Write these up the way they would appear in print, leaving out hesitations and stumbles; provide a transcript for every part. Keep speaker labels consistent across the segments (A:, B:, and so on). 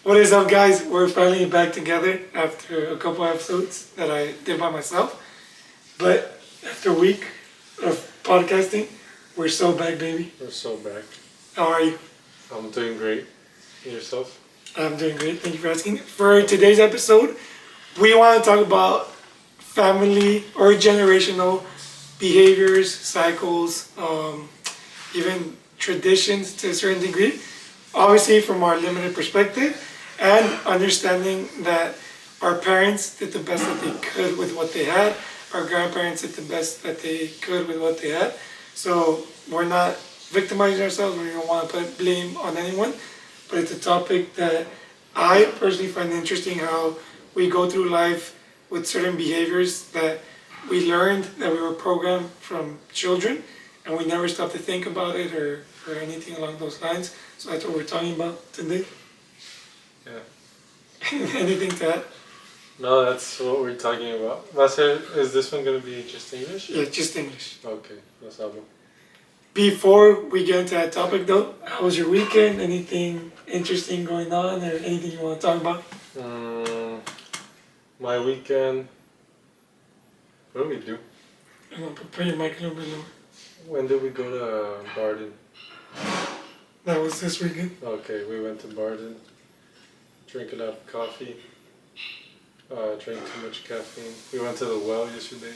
A: What is up, guys? We're finally back together after a couple episodes that I did by myself. But after a week of podcasting, we're so back, baby.
B: We're so back.
A: How are you?
B: I'm doing great. And yourself?
A: I'm doing great. Thank you for asking. For today's episode, we want to talk about family or generational behaviors, cycles, even traditions to a certain degree. Obviously, from our limited perspective, and understanding that our parents did the best that they could with what they had, our grandparents did the best that they could with what they had. So we're not victimizing ourselves, we don't want to put blame on anyone, but it's a topic that I personally find interesting, how we go through life with certain behaviors that we learned, that we were programmed from children, and we never stop to think about it or anything along those lines. So that's what we're talking about today.
B: Yeah.
A: Anything to add?
B: No, that's what we're talking about. Marcel, is this one going to be just English?
A: Yeah, just English.
B: Okay, no problem.
A: Before we get into that topic though, how was your weekend? Anything interesting going on or anything you want to talk about?
B: My weekend, what did we do?
A: I'm going to put your mic a little bit lower.
B: When did we go to Barden?
A: That was this weekend.
B: Okay, we went to Barden, drank a lot of coffee, drank too much caffeine. We went to the well yesterday.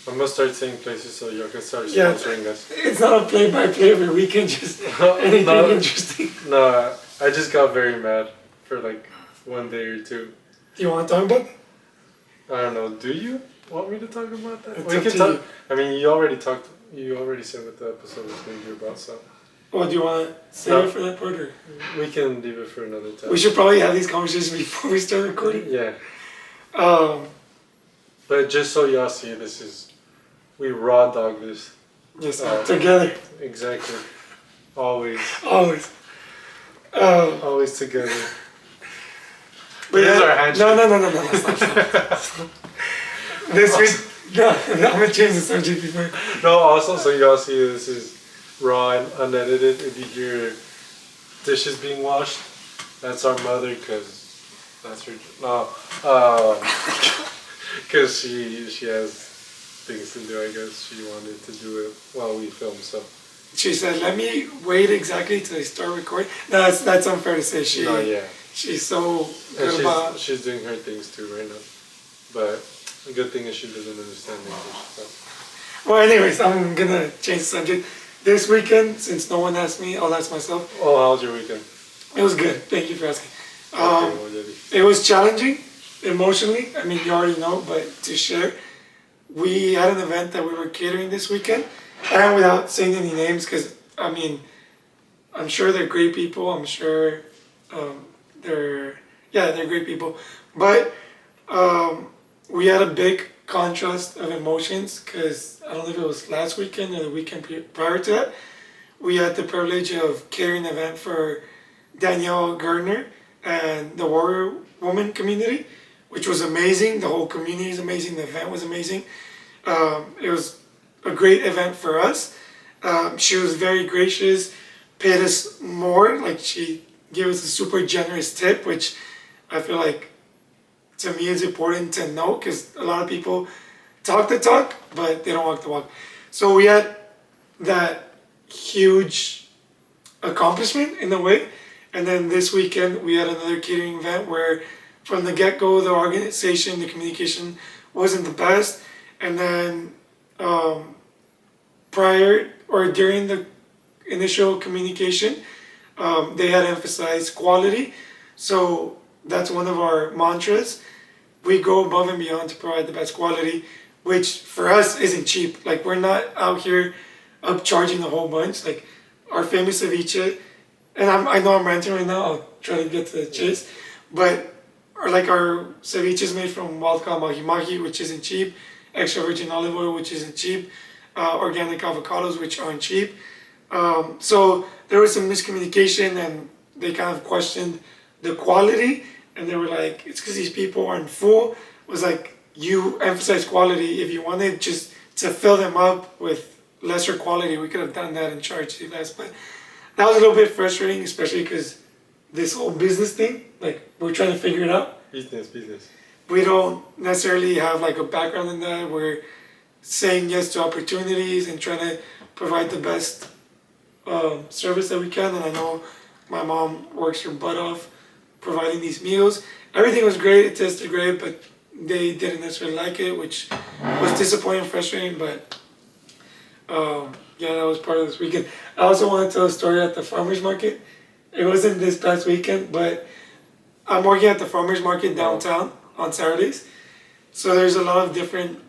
B: I'm gonna start saying places so y'all can start sponsoring us.
A: It's not a play-by-play every weekend, just anything interesting.
B: No, I just got very mad for like one day or two.
A: Do you want to talk about it?
B: I don't know. Do you want me to talk about that?
A: It's
B: We
A: up
B: can
A: to
B: talk.
A: you.
B: I mean, you already talked. You already said what the episode was going to be about, so
A: Or do you want to save
B: No.
A: it for that part? Or?
B: we can leave it for another time.
A: We should probably have these conversations before we start recording.
B: Yeah,
A: Um,
B: but just so y'all see, we raw dog this.
A: yes,
B: Uh,
A: together,
B: Exactly. Always.
A: always.
B: Always together.
A: But
B: This is
A: yeah,
B: our handshake.
A: no. Stop. This week, no, I'm gonna change the subject before.
B: No, also, so y'all see, this is raw and unedited. If you hear dishes being washed, that's our mother, because that's her. No, because she has things to do. I guess she wanted to do it while we film. So
A: She said, "Let me wait exactly till they start recording." No, that's unfair to say.
B: no, yeah,
A: She's so
B: and
A: good about.
B: she's doing her things too right now. But the good thing is she doesn't understand English. So.
A: Well, anyways, I'm gonna change the subject. This weekend, since no one asked me, I'll ask myself.
B: Oh, how was your weekend?
A: It was good. Thank you for asking.
B: Okay, what did he-
A: It was challenging emotionally. I mean, you already know, but to share, we had an event that we were catering this weekend, and without saying any names, because I mean, I'm sure they're great people. I'm sure they're great people, but we had a big contrast of emotions because I don't know if it was last weekend or the weekend prior to that. We had the privilege of catering an event for Danielle Gardner and the Warrior Woman community, which was amazing. The whole community is amazing. The event was amazing. It was a great event for us. She was very gracious, paid us more. Like she gave us a super generous tip, which I feel like to me is important to know because a lot of people talk the talk, but they don't walk the walk. So we had that huge accomplishment in a way. And then this weekend we had another catering event where from the get-go the organization, the communication wasn't the best. And then prior or during the initial communication, they had emphasized quality. So that's one of our mantras. We go above and beyond to provide the best quality, which for us isn't cheap. Like we're not out here upcharging a whole bunch. Like our famous ceviche, and I know I'm ranting right now. I'll try to get to the chase, but our ceviche is made from wild caught mahi mahi, which isn't cheap. Extra virgin olive oil, which isn't cheap. Organic avocados, which aren't cheap. So there was some miscommunication, and they kind of questioned the quality, and they were like, "It's because these people aren't full." It was like, you emphasize quality. If you wanted just to fill them up with lesser quality, we could have done that and charged you less. But that was a little bit frustrating, especially because this whole business thing. Like we're trying to figure it out.
B: Business.
A: We don't necessarily have like a background in that. We're saying yes to opportunities and trying to provide the best service that we can. And I know my mom works her butt off providing these meals. Everything was great. It tasted great, but they didn't necessarily like it, which was disappointing and frustrating. But yeah, that was part of this weekend. I also want to tell a story at the farmers market. It wasn't this past weekend, but I'm working at the farmers market downtown on Saturdays. So there's a lot of different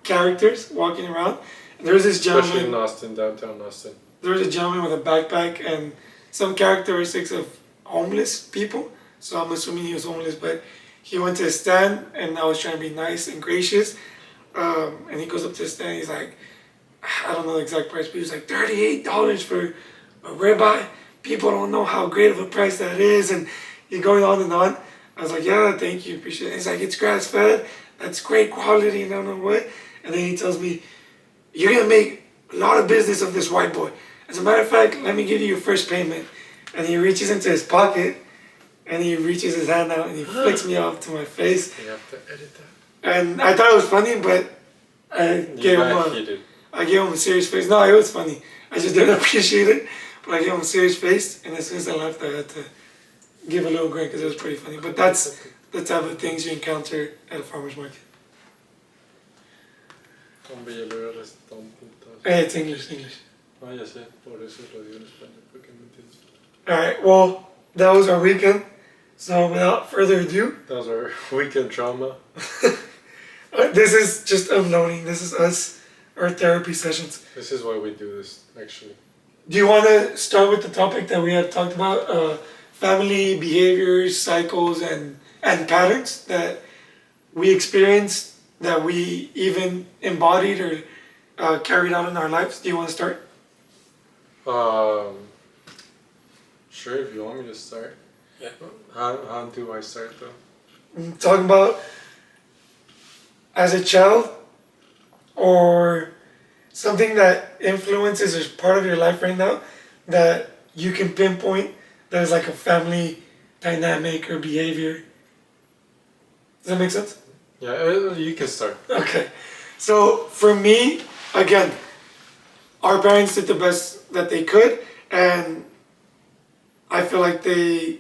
A: characters walking around. And there's this
B: Especially
A: gentleman.
B: in Austin, downtown Austin.
A: There was a gentleman with a backpack and some characteristics of homeless people. So I'm assuming he was homeless, but he went to a stand and I was trying to be nice and gracious. And he goes up to the stand. He's like, I don't know the exact price, but he was like $38 for a ribeye. People don't know how great of a price that is. And he's going on and on. I was like, yeah, thank you, appreciate it. He's like, it's grass fed. That's great quality and I don't know what. And then he tells me, you're going to make a lot of business of this white boy. As a matter of fact, let me give you your first payment. And he reaches into his pocket and he reaches his hand out and he flicks me off to my face.
B: You have to edit that.
A: And I thought it was funny, but I gave him a serious face. No, it was funny. I just didn't appreciate it. But I gave him a serious face. And as soon as I left, I had to give a little grin because it was pretty funny. But that's the type of things you encounter at a farmer's market. Hey, it's English.
B: Ah, ya sé, por eso lo digo en español, porque no entiendes.
A: Alright, well, that was our weekend. So without further ado,
B: That was our weekend trauma.
A: this is just unloading. This is us, our therapy sessions.
B: This is why we do this, actually.
A: Do you want to start with the topic that we had talked about? Family behaviors, cycles, and patterns that we experienced, that we even embodied or carried out in our lives. Do you want to start?
B: Sure, if you want me to start.
A: Yeah.
B: How do I start though?
A: Talking about as a child or something that influences as part of your life right now that you can pinpoint that is like a family dynamic or behavior. Does that make sense?
B: Yeah, you can start.
A: Okay. So for me, again, our parents did the best that they could, and I feel like they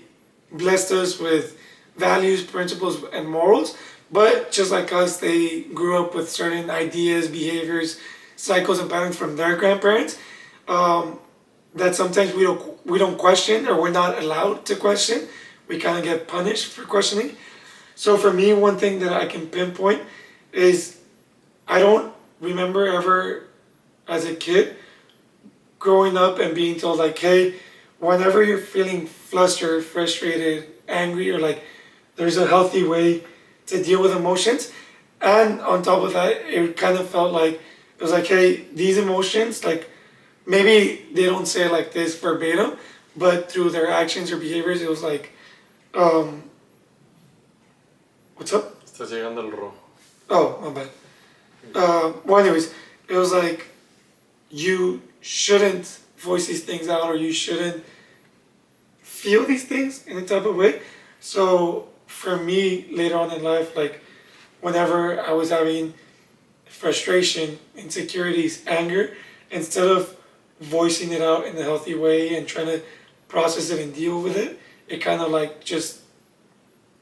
A: blessed us with values, principles, and morals. But just like us, they grew up with certain ideas, behaviors, cycles, and patterns from their grandparents that sometimes we don't question, or we're not allowed to question. We kind of get punished for questioning. So for me, one thing that I can pinpoint is I don't remember ever as a kid growing up and being told like, hey, whenever you're feeling flustered, frustrated, angry, or like there's a healthy way to deal with emotions. And on top of that, it kind of felt like it was like, hey, these emotions, like maybe they don't say it like this verbatim, but through their actions or behaviors, it was like, what's up?
B: Estás llegando al rojo.
A: Oh, my bad. Well, anyways, it was like you shouldn't voice these things out, or you shouldn't feel these things in a type of way. So for me, later on in life, like whenever I was having frustration, insecurities, anger, instead of voicing it out in a healthy way and trying to process it and deal with it, it kind of like just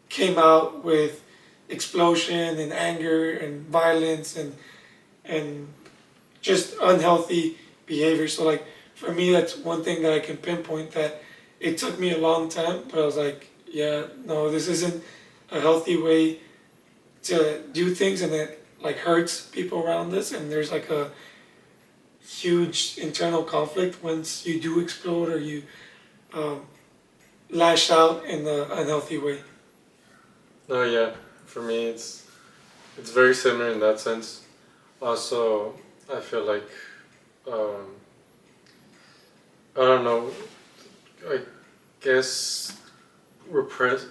A: came out with explosion and anger and violence and just unhealthy behavior. So like for me, that's one thing that I can pinpoint, that it took me a long time, but I was like, yeah, no, this isn't a healthy way to do things, and it like hurts people around us, and there's like a huge internal conflict once you do explode or you lash out in an unhealthy way.
B: Oh yeah, for me it's very similar in that sense. Also, I feel like I don't know. I guess
A: Repression.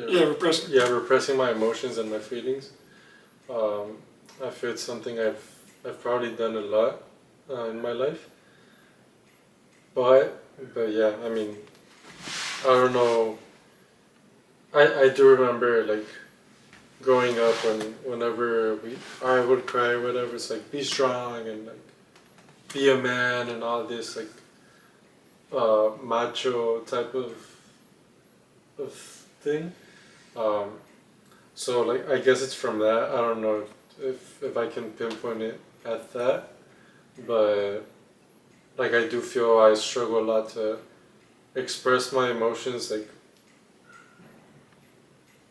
B: Yeah, repressing my emotions and my feelings. I feel it's something I've probably done a lot in my life. But yeah, I mean, I don't know. I do remember like growing up whenever I would cry or whatever. It's like be strong and like be a man and all this like macho type of thing. Um, so like I guess it's from that. I don't know if I can pinpoint it at that, but like I do feel I struggle a lot to express my emotions like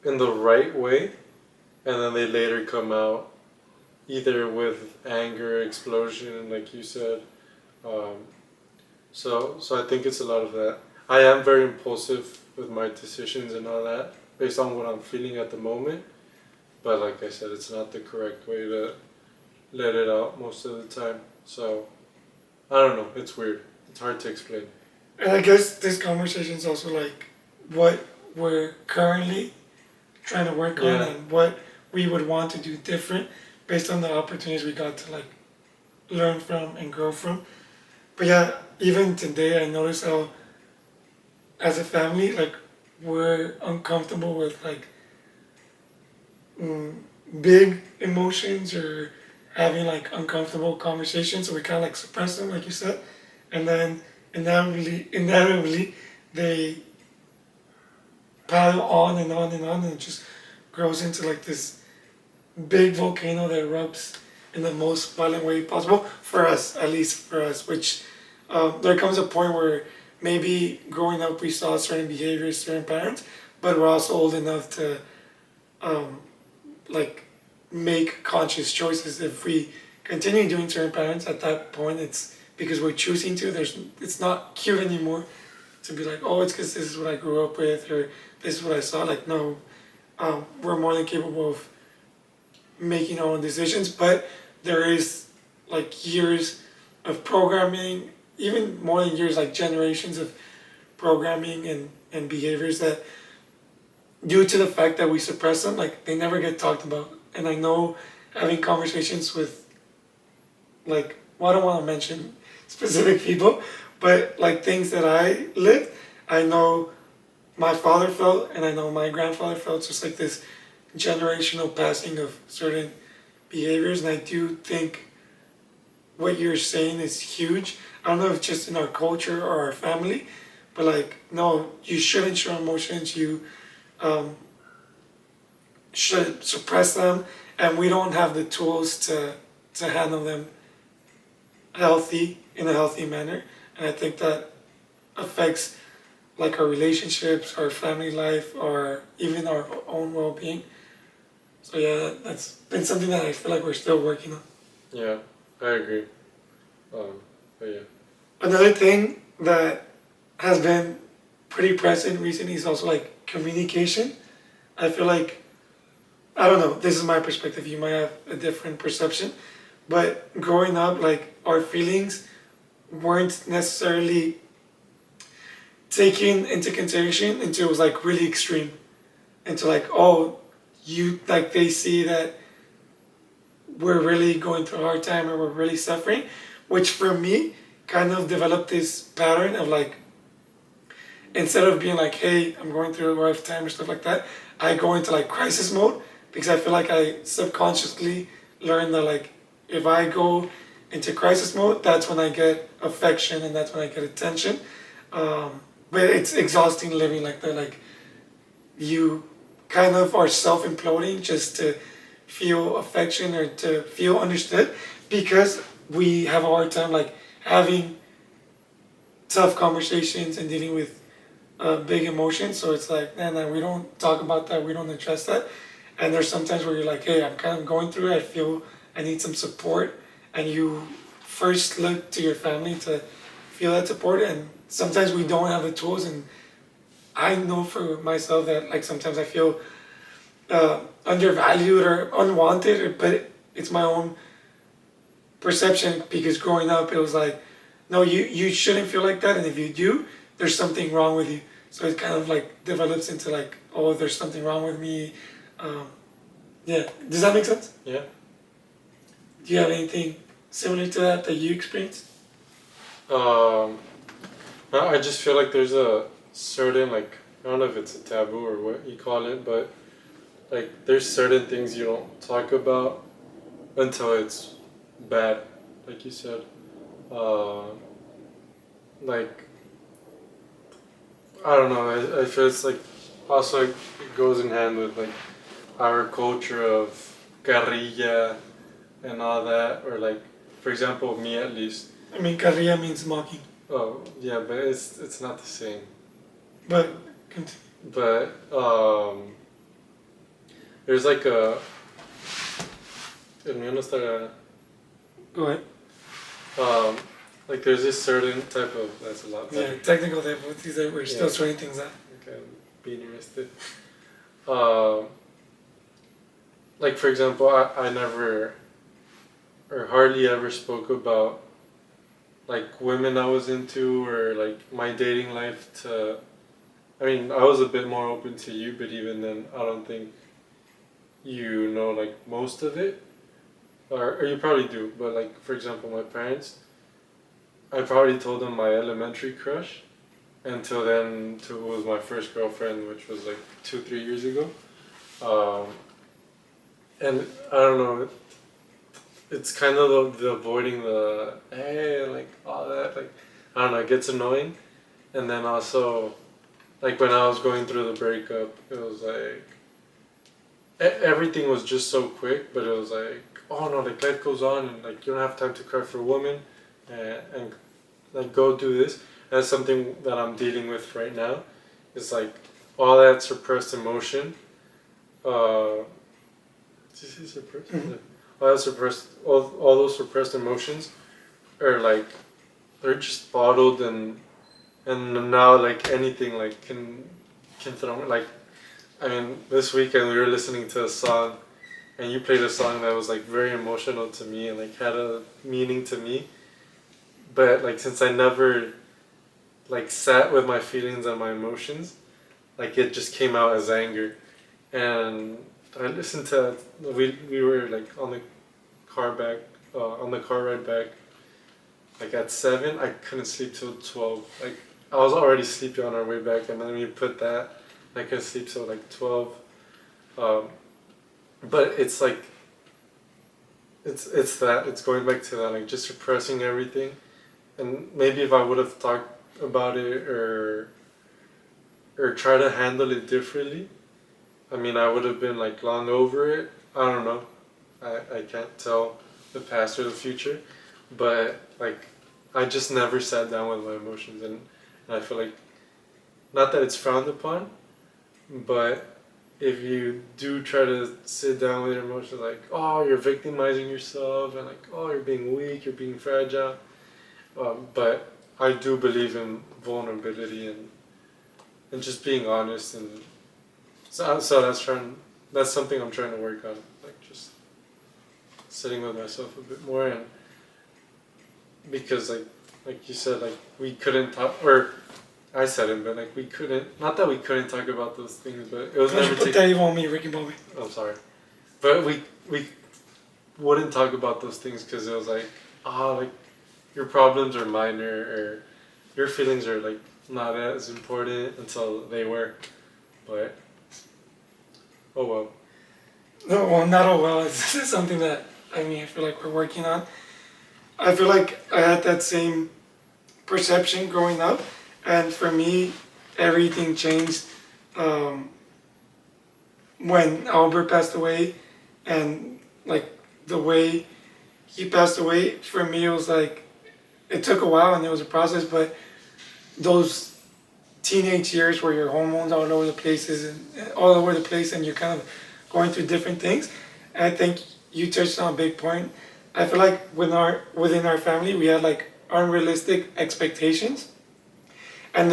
B: in the right way, and then they later come out either with anger, explosion, like you said. Um, so I think it's a lot of that. I am very impulsive with my decisions and all that, based on what I'm feeling at the moment. But like I said, it's not the correct way to let it out most of the time. So I don't know. It's weird. It's hard to explain.
A: And I guess this conversation is also like what we're currently trying to work on
B: Yeah.
A: and what we would want to do different based on the opportunities we got to like learn from and grow from. But yeah, even today I notice how as a family like we're uncomfortable with like mm, big emotions or having like uncomfortable conversations, so we kind of like suppress them, like you said, and then inevitably they pile on and on and on, and it just grows into like this big volcano that erupts in the most violent way possible for us, at least for us. Which there comes a point where maybe growing up we saw certain behaviors, certain patterns, but we're also old enough to um, like make conscious choices. If we continue doing certain patterns, at that point it's because we're choosing to. It's not cute anymore to be like, oh, it's because this is what I grew up with or this is what I saw. Like, no, we're more than capable of making our own decisions, but there is like years of programming, even more than years, like generations of programming and behaviors that, due to the fact that we suppress them, like they never get talked about. And I know having conversations with like, well, I don't want to mention specific people, but like things that I lived, I know my father felt and I know my grandfather felt, just like this generational passing of certain behaviors. And I do think what you're saying is huge. I don't know if it's just in our culture or our family, but like, no, you shouldn't show emotions. You um, should suppress them, and we don't have the tools to handle them in a healthy manner. And I think that affects like our relationships, our family life, or even our own well-being. So yeah, that's been something that I feel like we're still working on.
B: Yeah, I agree. But yeah.
A: Another thing that has been pretty present recently is also like communication. I feel like, I don't know, this is my perspective, you might have a different perception, but growing up, like our feelings weren't necessarily taken into consideration until it was like really extreme. Until like, oh, you like they see that we're really going through a hard time or we're really suffering, which for me kind of developed this pattern of like, instead of being like, hey, I'm going through a rough time or stuff like that, I go into like crisis mode because I feel like I subconsciously learned that like if I go into crisis mode, that's when I get affection and that's when I get attention. But it's exhausting living like that. Like you kind of are self imploding just to feel affection or to feel understood, because we have a hard time like having tough conversations and dealing with big emotions. So it's like, man, we don't talk about that, we don't address that. And there's sometimes where you're like, hey, I'm kind of going through it, I feel I need some support. And you first look to your family to feel that support. And sometimes we don't have the tools. And I know for myself that like sometimes I feel undervalued or unwanted, but it's my own perception because growing up it was like, no, you shouldn't feel like that, and if you do, there's something wrong with you. So it kind of like develops into like, oh, there's something wrong with me. Um, yeah, does that make sense?
B: Yeah.
A: Do you have anything similar to that you experienced?
B: I just feel like there's certain, like, I don't know if it's a taboo or what you call it, but like there's certain things you don't talk about until it's bad, like you said. Uh, like I don't know. I feel it's like also it goes in hand with like our culture of guerrilla and all that, or like for example, me at least.
A: I mean, carrilla means mocking,
B: Oh yeah, but it's not the same.
A: but continue.
B: But there's like a el mío no está
A: Go ahead.
B: like there's this certain type of that's a lot better.
A: Yeah, technical difficulties that we're still
B: Yeah.
A: sorting things out.
B: Okay, being arrested. Um, like for example, I never or hardly ever spoke about like women I was into or like my dating life to. I mean, I was a bit more open to you, but even then, I don't think you know like most of it, or you probably do. But like for example, my parents, I probably told them my elementary crush, until then, to who was my first girlfriend, which was like 2-3 years ago. Um, and I don't know, it's kind of the avoiding the hey, like all that, like I don't know, it gets annoying. And then also, like when I was going through the breakup, it was like everything was just so quick, but it was like, oh no, like life goes on, and like you don't have time to cry for a woman, and like go do this. That's something that I'm dealing with right now. It's like all that suppressed emotion. Did you say suppressed?
A: Mhm.
B: Yeah. All that suppressed, all those suppressed emotions are like they're just bottled, and now like anything like can throw me like. I mean, this weekend we were listening to a song, and you played a song that was like very emotional to me and like had a meaning to me. But like since I never like sat with my feelings and my emotions, like it just came out as anger. And I listened to we were like on the on the car ride back like at 7. I couldn't sleep till 12. Like I was already sleepy on our way back, and then we put that I couldn't sleep till like 12. Um, but it's like it's going back to that, like just suppressing everything. And maybe if I would have talked about it or try to handle it differently, I mean I would have been like long over it. I don't know. I can't tell the past or the future, but like I just never sat down with my emotions, and I feel like not that it's frowned upon, but if you do try to sit down with your emotions, like oh you're victimizing yourself and like oh you're being weak, you're being fragile, but I do believe in vulnerability and just being honest, and so that's something I'm trying to work on, like just sitting with myself a bit more. And because like you said, like we couldn't talk, or I said it, but like we couldn't, not that we couldn't talk about those things, but it was
A: Don't you
B: never
A: put that evil on me, Ricky Bobby.
B: I'm sorry, but we wouldn't talk about those things because it was like like your problems are minor, or your feelings are like not as important until they were. But oh well.
A: No, well, not all well. It's something that I mean I feel like we're working on. I feel like I had that same perception growing up, and for me, everything changed um, when Albert passed away, and like the way he passed away. For me, it was like it took a while and it was a process, but those teenage years where your hormones all over the places and all over the place, and you're kind of going through different things. And I think you touched on a big point. I feel like within our family we had like unrealistic expectations, and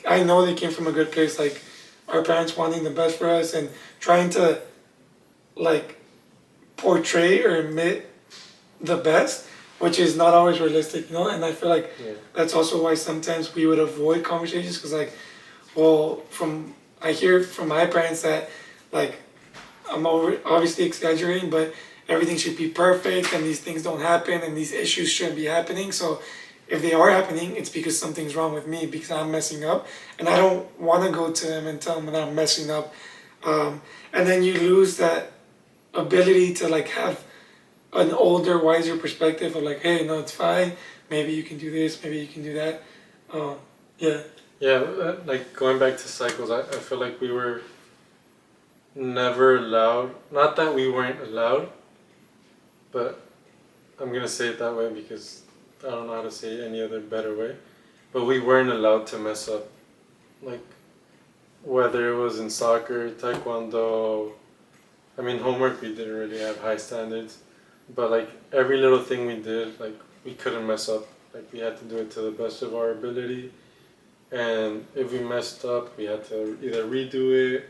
A: I know they came from a good place, like our parents wanting the best for us and trying to like portray or admit the best, which is not always realistic, you know. And I feel like
B: Yeah.
A: that's also why sometimes we would avoid conversations because, like, well, I hear from my parents that, like, obviously exaggerating, but everything should be perfect and these things don't happen and these issues shouldn't be happening. So if they are happening, it's because something's wrong with me because I'm messing up, and I don't want to go to them and tell them that I'm messing up. And then you lose that ability to like have an older, wiser perspective of like, hey, no, it's fine. Maybe you can do this. Maybe you can do that. Yeah.
B: Yeah, like going back to cycles, I feel like we were never allowed. Not that we weren't allowed, but I'm gonna say it that way because I don't know how to say it any other better way. But we weren't allowed to mess up. Like whether it was in soccer, taekwondo. I mean, homework we didn't really have high standards, but like every little thing we did, like we couldn't mess up. Like we had to do it to the best of our ability, and if we messed up, we had to either redo it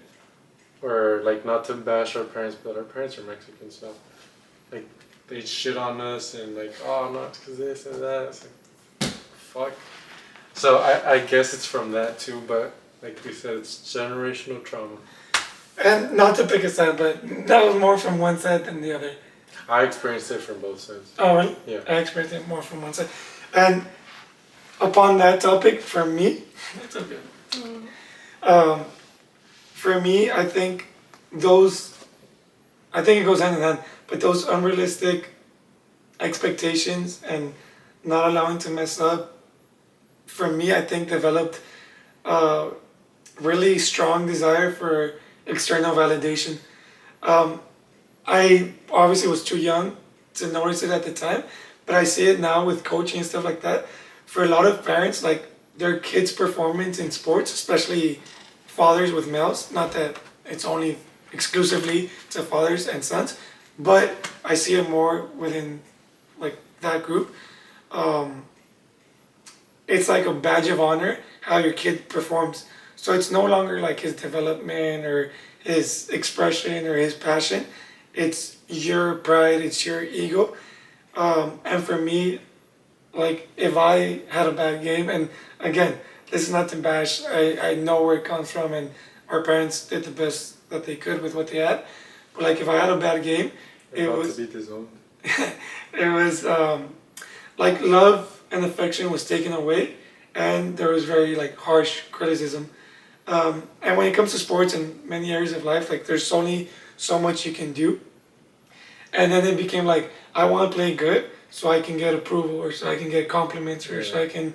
B: or like not to bash our parents, but our parents are Mexican, so like they shit on us and like, oh no, it's because this and that. It's like, fuck. So I guess it's from that too, but like we said, it's generational trauma.
A: And not to pick a side, but that was more from one side than the other.
B: I experienced it from both sides.
A: Oh, really?
B: Yeah.
A: I experienced it more from one side. And upon that topic, for me, it's okay. Um, for me, I think it goes hand in hand, but those unrealistic expectations and not allowing to mess up, for me, I think developed a really strong desire for external validation. Um, I obviously was too young to notice it at the time, but I see it now with coaching and stuff like that. For a lot of parents, like their kids' performance in sports, especially fathers with males, not that it's only exclusively to fathers and sons, but I see it more within like that group. Um, it's like a badge of honor how your kid performs. So it's no longer like his development or his expression or his passion. It's your pride, it's your ego. And for me, like if I had a bad game, and again, this is not to bash, I know where it comes from, and our parents did the best that they could with what they had. But like if I had a bad game, it
B: About
A: was
B: to beat his own.
A: it was like love and affection was taken away, and there was very like harsh criticism. And when it comes to sports and many areas of life, like there's only so much you can do. And then it became like I want to play good, so I can get approval, or so I can get compliments, or so I can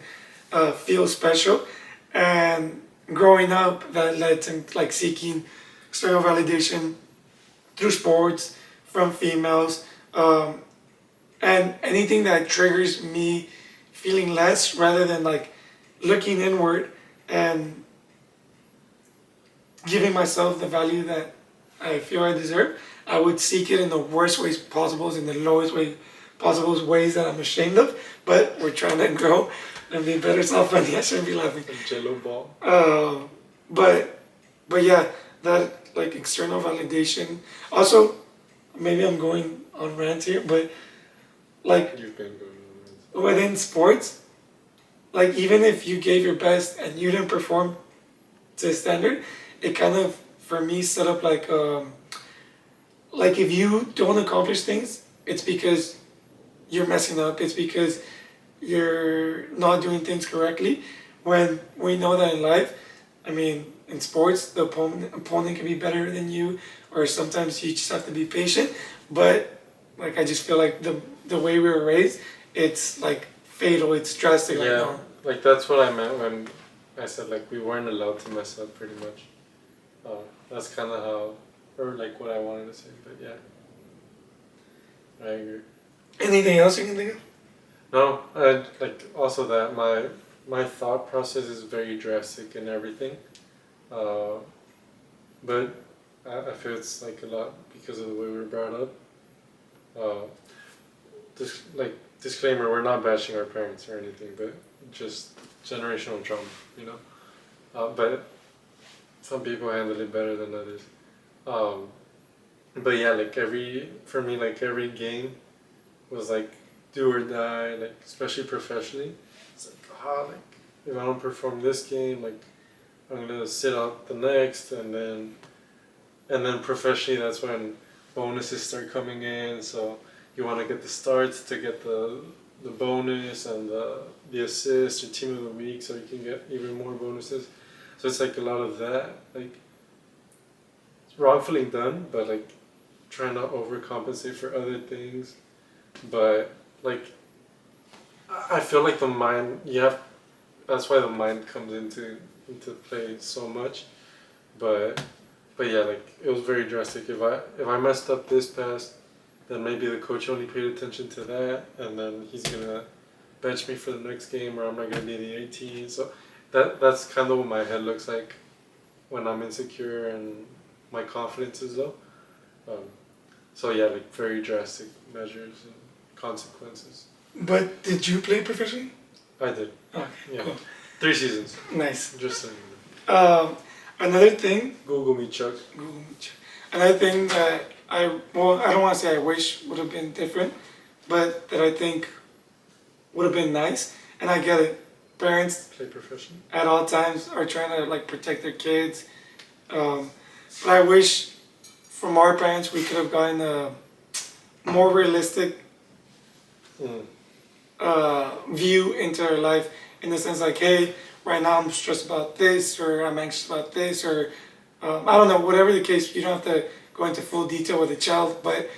A: feel special. And growing up, that led to like seeking external validation through sports from females, and anything that triggers me feeling less rather than like looking inward and giving myself the value that I feel I deserve. I would seek it in the worst ways possible, in the lowest way possible, ways that I'm ashamed of. But we're trying to grow and be better. It's not funny. I shouldn't be laughing.
B: A jello ball.
A: But yeah, that like external validation. Also, maybe I'm going on rant here, but like
B: You've been going on.
A: within sports, like even if you gave your best and you didn't perform to standard, it kind of for me set up like if you don't accomplish things, it's because you're messing up. It's because you're not doing things correctly. When we know that in life, I mean, in sports, the opponent can be better than you, or sometimes you just have to be patient. But like I just feel like the way we were raised, it's like fatal. It's drastic right
B: Yeah,
A: now.
B: like that's what I meant when I said like we weren't allowed to mess up pretty much. That's kind of how, or like what I wanted to say, but yeah, I agree.
A: Anything else you can think of?
B: No, like also that my thought process is very drastic and everything, but I feel it's like a lot because of the way we were brought up. Like disclaimer, we're not bashing our parents or anything, but just generational trauma, you know. But some people handle it better than others. But yeah, like for me, like every game was like do or die, like especially professionally. It's like if I don't perform this game, like I'm gonna sit out the next, and then professionally, that's when bonuses start coming in. So you want to get the starts to get the bonus and the assist or team of the week, so you can get even more bonuses. So it's like a lot of that, like it's wrongfully done, but like trying to overcompensate for other things. But like I feel like the mind, that's why the mind comes into play so much. But yeah, like it was very drastic. If I messed up this pass, then maybe the coach only paid attention to that, and then he's gonna bench me for the next game, or I'm not gonna be the 18. So that's kind of what my head looks like when I'm insecure and my confidence is low. So yeah, like very drastic measures and consequences.
A: But did you play professionally?
B: I did.
A: Okay,
B: Yeah.
A: cool.
B: 3 seasons.
A: Nice.
B: Just saying.
A: Another thing,
B: Google me, Chuck.
A: another thing that I don't want to say I wish would have been different, but that I think would have been nice, and I get it. Parents
B: Play professional.
A: at all times are trying to like protect their kids. But I wish from our parents we could have gotten a more realistic view into our life, in the sense like, hey, right now I'm stressed about this, or I'm anxious about this, or I don't know, whatever the case. You don't have to go into full detail with a child, but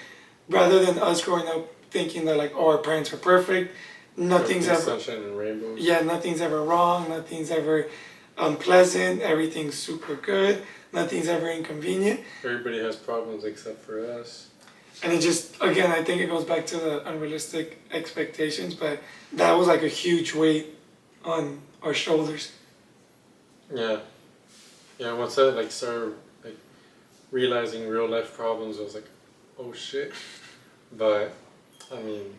A: rather than us growing up thinking that like, oh, our parents are perfect, nothing's ever
B: sunshine and rainbows.
A: yeah, nothing's ever wrong, nothing's ever unpleasant, everything's super good, nothing's ever inconvenient.
B: Everybody has problems except for us.
A: And it just, again, I think it goes back to the unrealistic expectations, but that was like a huge weight on our shoulders.
B: Yeah. Yeah, once I like started like realizing real life problems, I was like, oh shit. But I mean,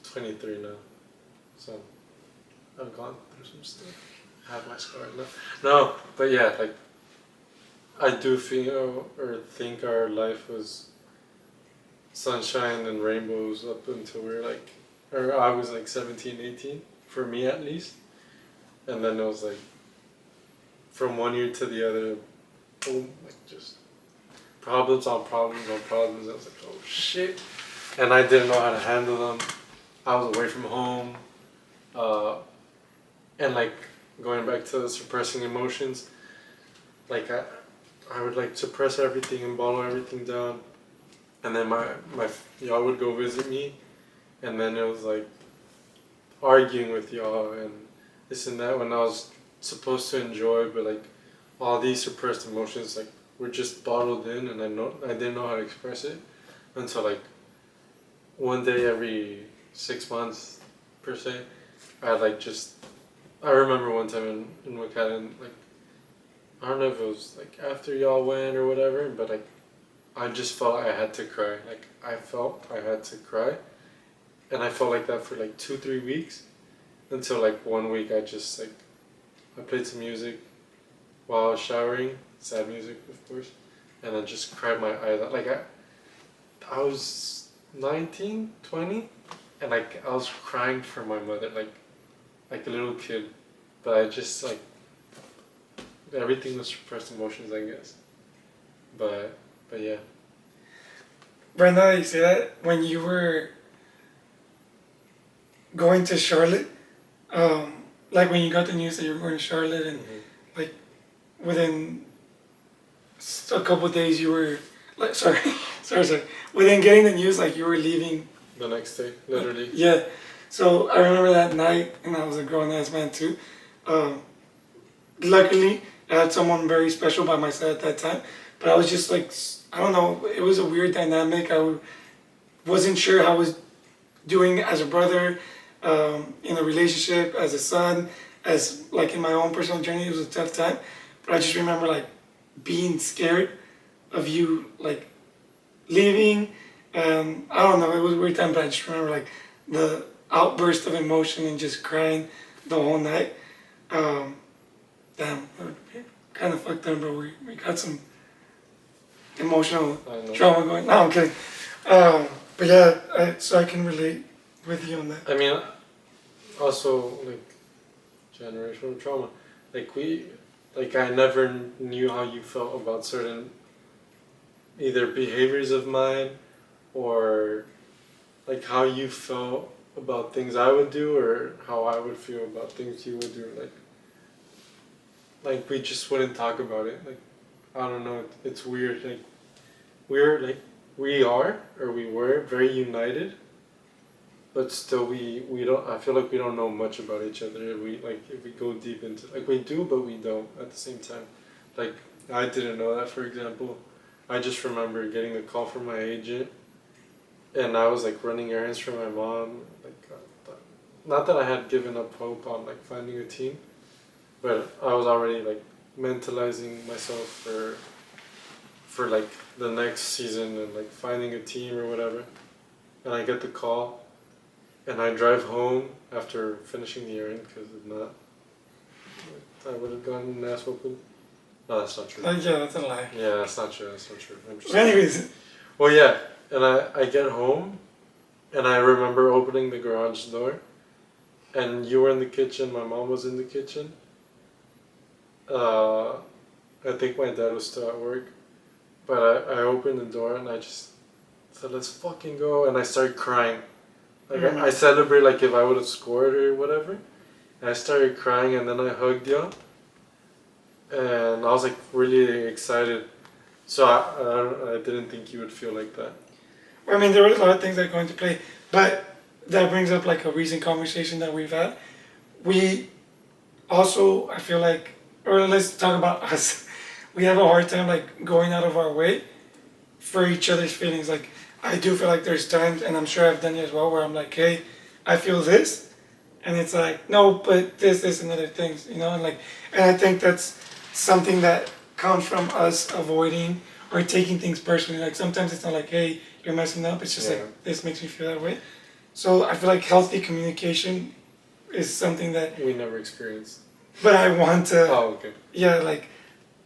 B: 23 now, so I've gone through some stuff. I have my scars now. No, but yeah, like I do feel or think our life was sunshine and rainbows up until we were like, or I was like 17, 18, for me at least. And then it was like, from one year to the other, boom, like just problems on problems on problems. I was like, oh shit. And I didn't know how to handle them. I was away from home. And like, going back to suppressing emotions, like I would like suppress everything and bottle everything down. And then y'all would go visit me, and then it was like arguing with y'all and this and that when I was supposed to enjoy, but like all these suppressed emotions like were just bottled in, and I didn't know how to express it until like one day every 6 months per se. I remember one time in McAllen, like I don't know if it was like after y'all went or whatever, but like I just felt I had to cry. Like I felt I had to cry, and I felt like that for like 2-3 weeks, until like one week I just like I played some music while I was showering, sad music of course, and then just cried my eyes out. Like I was 19, 20, and like I was crying for my mother, like a little kid, but I just like everything was suppressed emotions, I guess. But yeah.
A: Brenda, you say that when you were going to Charlotte, like when you got the news that you were going to Charlotte, and like within a couple of days you were like, sorry, within getting the news, like you were leaving
B: The next day, literally.
A: Yeah. So I remember that night, and I was a grown ass man too. Luckily, I had someone very special by my side at that time, but I was just like, I don't know, it was a weird dynamic. Wasn't sure how I was doing as a brother, in a relationship, as a son, as like in my own personal journey. It was a tough time, but I just remember like being scared of you like leaving. I don't know, it was a weird time, but I just remember like the outburst of emotion and just crying the whole night. Damn, kind of fucked up, but we got some emotional trauma going. No, I'm kidding. But yeah, so I can relate with you on that.
B: I mean, also like generational trauma. I never knew how you felt about certain either behaviors of mine, or like how you felt about things I would do or how I would feel about things you would do. Like we just wouldn't talk about it. Like I don't know. It's weird. Like we're like we are or we were very united, but still we don't. I feel like we don't know much about each other. If we go deep into like we do, but we don't at the same time. Like I didn't know that, for example. I just remember getting a call from my agent, and I was like running errands for my mom. Not that I had given up hope on like finding a team, but I was already like mentalizing myself for like the next season and like finding a team or whatever. And I get the call, and I drive home after finishing the errand because if not, I would have gotten an ass whooping. No, that's not true.
A: Yeah, that's a lie.
B: Yeah, that's not true. That's not true. I'm just.
A: Anyways.
B: Well, yeah, and I get home, and I remember opening the garage door, and you were in the kitchen. My mom was in the kitchen. I think my dad was still at work, but I opened the door and I just said, "Let's fucking go," and I started crying. Like I celebrate like if I would have scored or whatever. And I started crying, and then I hugged you, and I was like really excited. So I didn't think you would feel like that.
A: I mean, there were a lot of things that go into play, but that brings up like a recent conversation that we've had. We also, I feel like, or let's talk about us. We have a hard time like going out of our way for each other's feelings. Like I do feel like there's times, and I'm sure I've done it as well, where I'm like, hey, I feel this, and it's like, no, but this, and other things, you know, and I think that's something that comes from us avoiding or taking things personally. Like sometimes it's not like, hey, you're messing up. It's just like, this makes me feel that way. So I feel like healthy communication is something that
B: we never experienced.
A: But I want to.
B: Oh, okay.
A: Yeah, like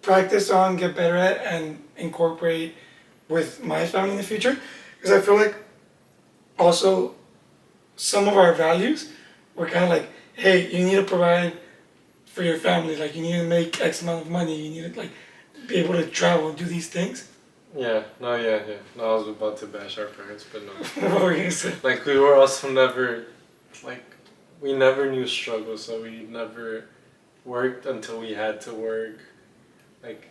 A: practice on, get better at, and incorporate with my family in the future. Because I feel like also some of our values were kind of like, hey, you need to provide for your family. Like you need to make X amount of money. You need to like be able to travel and do these things.
B: Yeah. No. No, I was about to bash our parents, but no.
A: What were you gonna say?
B: Like we were also never, like, we never knew struggle, so we never worked until we had to work. Like,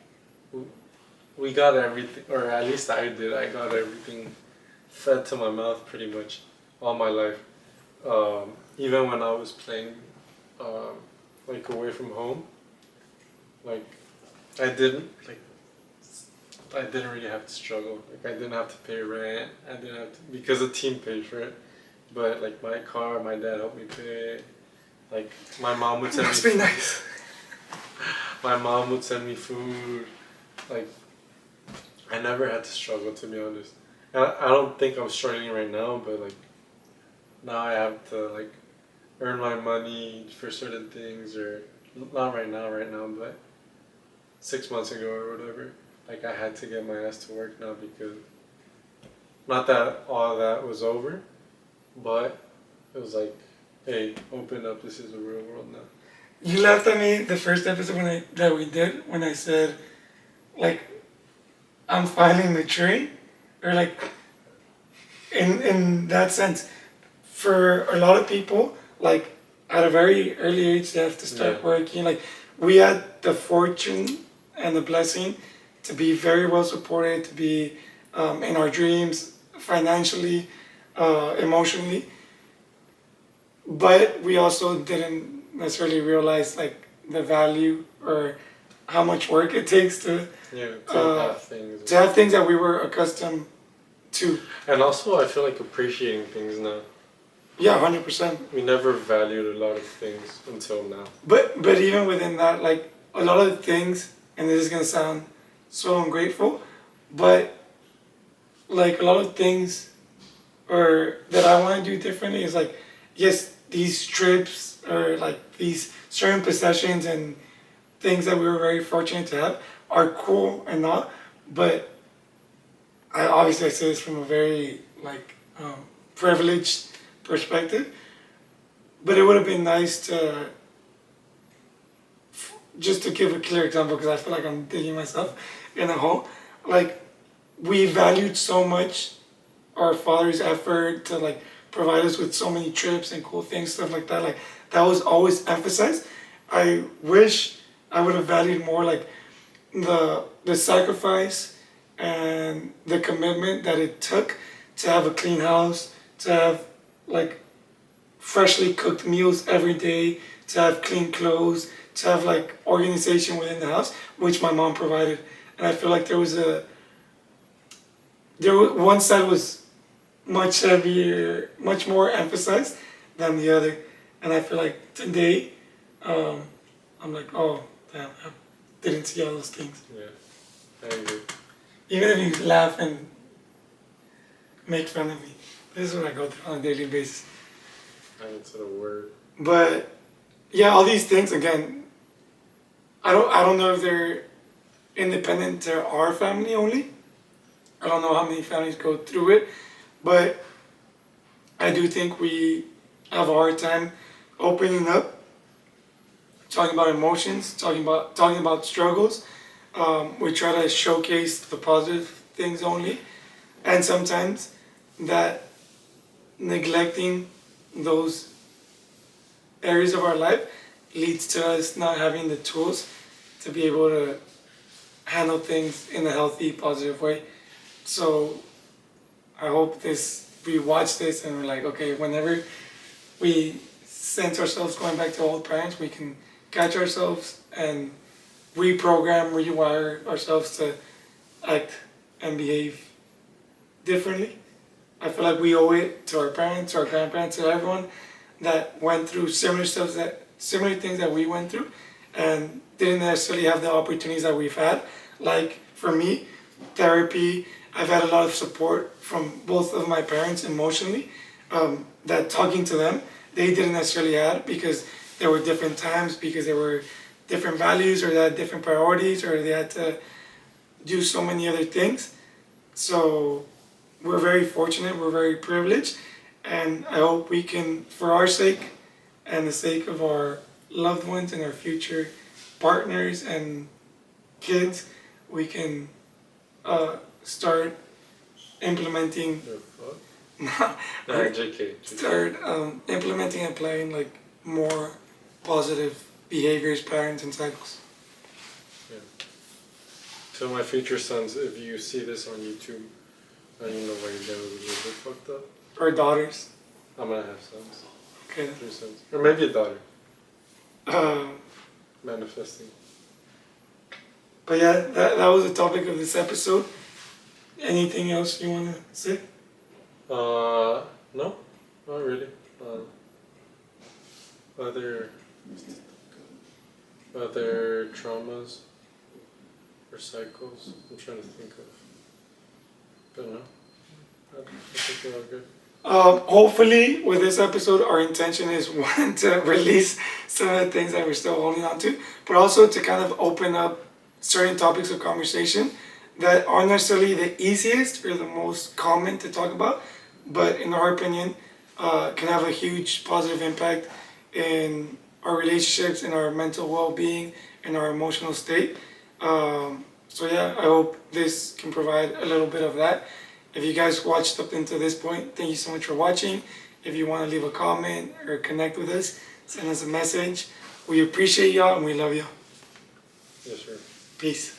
B: we got everything, or at least I did. I got everything fed to my mouth pretty much all my life. Even when I was playing, like away from home, like I didn't really have to struggle. Like I didn't have to pay rent. I didn't have to, because the team paid for it. But like my car, my dad helped me pay. Like my mom would send me.
A: Must be nice.
B: My mom would send me food. Like I never had to struggle, to be honest. And I don't think I'm struggling right now, but like now I have to like earn my money for certain things, or not right now, but 6 months ago or whatever. Like I had to get my ass to work now because not that all that was over, but it was like, hey, open up, this is the real world now.
A: You laughed at me the first episode that we did when I said, like, I'm finally maturing, or like, in that sense, for a lot of people, like at a very early age, they have to start working. Like we had the fortune and the blessing to be very well supported, to be in our dreams, financially, emotionally. But we also didn't necessarily realize like the value or how much work it takes to have things that we were accustomed to.
B: And also, I feel like appreciating things now.
A: Yeah, 100%.
B: We never valued a lot of things until now.
A: But even within that, like a lot of things, and this is gonna sound so ungrateful, but like a lot of things, or that I want to do differently is like, yes, these trips or like these certain possessions and things that we were very fortunate to have are cool and not, but I say this from a very like privileged perspective, but it would have been nice to just to give a clear example, because I feel like I'm digging myself in a hole. Like we valued so much our father's effort to like provide us with so many trips and cool things, stuff like that. Like that was always emphasized. I wish I would have valued more like the sacrifice and the commitment that it took to have a clean house, to have like freshly cooked meals every day, to have clean clothes, to have like organization within the house, which my mom provided. And I feel like one side was much heavier, much more emphasized than the other. And I feel like today, um, I'm like, oh, damn, I didn't see all those things.
B: Yeah, I agree.
A: Even if you laugh and make fun of me, this is what I go through on a daily basis.
B: I haven't said a word.
A: But yeah, all these things again, I don't know if they're independent to our family only. I don't know how many families go through it, but I do think we have a hard time opening up, talking about emotions, talking about struggles. We try to showcase the positive things only, and sometimes that neglecting those areas of our life leads to us not having the tools to be able to handle things in a healthy, positive way. So I hope we watch this and we're like, okay, whenever we sense ourselves going back to old patterns, we can catch ourselves and reprogram, rewire ourselves to act and behave differently. I feel like we owe it to our parents, to our grandparents, to everyone that went through similar things that we went through and didn't necessarily have the opportunities that we've had. Like for me, therapy, I've had a lot of support from both of my parents emotionally, that talking to them, they didn't necessarily have because there were different times, because there were different values or they had different priorities or they had to do so many other things. So we're very fortunate, we're very privileged, and I hope we can, for our sake and the sake of our loved ones and our future partners and kids, we can start implementing,
B: The fuck? Educate.
A: start implementing and applying like more positive behaviors, patterns, and cycles.
B: Yeah. So my future sons, if you see this on YouTube, I don't even know why you're gonna be a little bit fucked up.
A: Or daughters.
B: I'm gonna have sons.
A: Okay.
B: 3 sons. Or maybe a daughter.
A: Um,
B: Manifesting.
A: but yeah, that was the topic of this episode. Anything else you want to say?
B: No, not really. Other traumas or cycles. I'm trying to think of. But no, I think we're all good.
A: Hopefully, with this episode, our intention is one to release some of the things that we're still holding on to, but also to kind of open up certain topics of conversation that aren't necessarily the easiest or the most common to talk about, but in our opinion, can have a huge positive impact in our relationships, in our mental well-being, in our emotional state. So yeah, I hope this can provide a little bit of that. If you guys watched up until this point, thank you so much for watching. If you want to leave a comment or connect with us, send us a message. We appreciate y'all and we love y'all.
B: Yes, sir.
A: Peace.